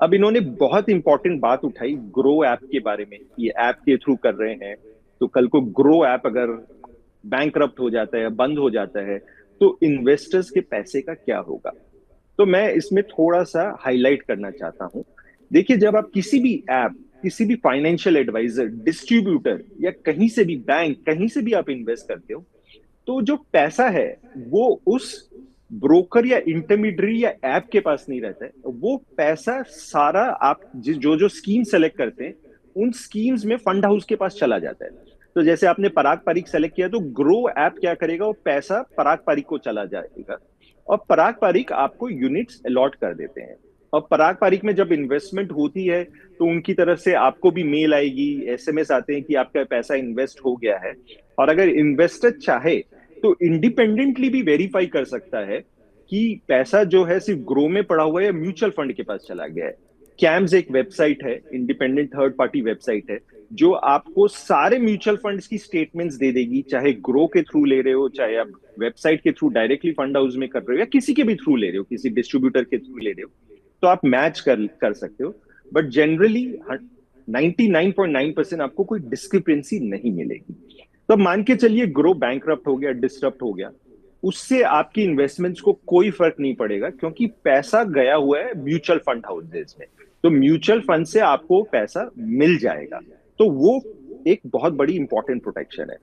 अब इन्होंने बहुत इंपॉर्टेंट बात उठाई ग्रो ऐप के बारे में, ये ऐप के थ्रू कर रहे हैं। तो कल को ग्रो ऐप अगर बैंकरप्ट हो जाता है, बंद हो जाता है, तो इन्वेस्टर्स के पैसे का क्या होगा? तो मैं इसमें थोड़ा सा हाईलाइट करना चाहता हूं। देखिए, जब आप किसी भी ऐप, किसी भी फाइनेंशियल एडवाइजर, डिस्ट्रीब्यूटर या कहीं से भी बैंक, कहीं से भी आप इन्वेस्ट करते हो, तो जो पैसा है वो उस ब्रोकर या इंटरमीडियरी या ऐप के पास नहीं रहता है। वो पैसा सारा आप जो जो स्कीम सेलेक्ट करते हैं, उन स्कीम्स में फंड हाउस के पास चला जाता है। तो जैसे आपने पराग पारिक सेलेक्ट किया, तो ग्रो ऐप क्या करेगा, वो पैसा पराग पारिक को चला जाएगा और पराग पारिक आपको यूनिट्स अलॉट कर देते हैं। और पराग पारिक में जब इन्वेस्टमेंट होती है, तो उनकी तरफ से आपको भी मेल आएगी, एसएमएस आते हैं कि आपका पैसा इन्वेस्ट हो गया है। और अगर इन्वेस्टर चाहे तो इंडिपेंडेंटली भी वेरीफाई कर सकता है कि पैसा जो है सिर्फ ग्रो में पड़ा हुआ है या म्यूचुअल फंड के पास चला गया है। कैम्स एक वेबसाइट है, इंडिपेंडेंट थर्ड पार्टी वेबसाइट है, जो आपको सारे म्यूचुअल फंड्स की स्टेटमेंट्स दे देगी, चाहे ग्रो के थ्रू ले रहे हो, चाहे आप वेबसाइट के थ्रू डायरेक्टली फंड हाउस में कर रहे हो, या किसी के भी थ्रू ले रहे हो, किसी डिस्ट्रीब्यूटर के थ्रू ले रहे हो, तो आप मैच कर सकते हो। बट जनरली 99.9% आपको कोई डिस्क्रिपेंसी नहीं मिलेगी। तो मान के चलिए ग्रो बैंकरप्ट हो गया, डिस्टर्ब हो गया, उससे आपकी इन्वेस्टमेंट्स को कोई फर्क नहीं पड़ेगा, क्योंकि पैसा गया हुआ है म्यूचुअल फंड हाउसेज में। तो म्यूचुअल फंड से आपको पैसा मिल जाएगा। तो वो एक बहुत बड़ी इंपॉर्टेंट प्रोटेक्शन है।